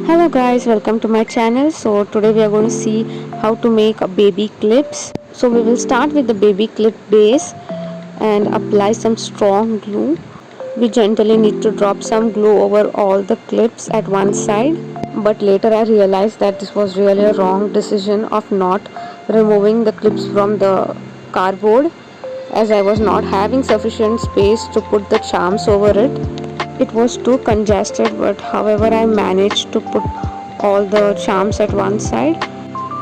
Hello guys, welcome to my channel. So today we are going to see how to make a baby clips. So we will start with the baby clip base and apply some strong glue. We gently need to drop some glue over all the clips at one side. But later I realized that this was really a wrong decision of not removing the clips from the cardboard, as I was not having sufficient space to put the charms over it. It was too congested, but however I managed to put all the charms at one side.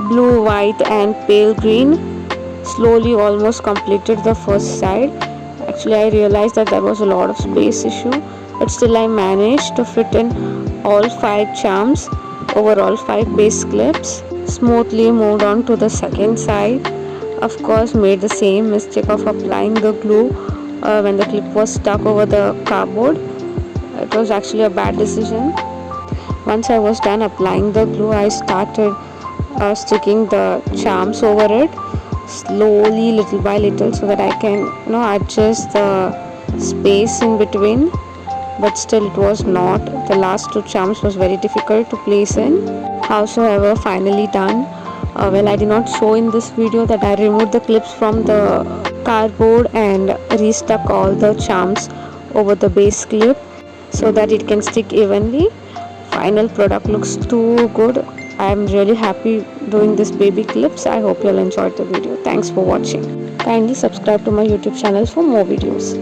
Blue, white and pale green. Slowly almost completed the first side. Actually I realized that there was a lot of space issue, but still I managed to fit in all 5 charms over all 5 base clips. Smoothly moved on to the second side. Of course made the same mistake of applying the glue when the clip was stuck over the cardboard. It was actually a bad decision. Once I was done applying the glue, I started sticking the charms over it slowly, little by little, so that I can adjust the space in between. But still it was not. The last 2 charms was very difficult to place in. Howsoever, finally done. Well, I did not show in this video that I removed the clips from the cardboard and restuck all the charms over the base clip so that it can stick evenly. Final product looks too good. I am really happy doing this baby clips. I hope you all enjoyed the video. Thanks for watching. Kindly subscribe to my YouTube channel for more videos.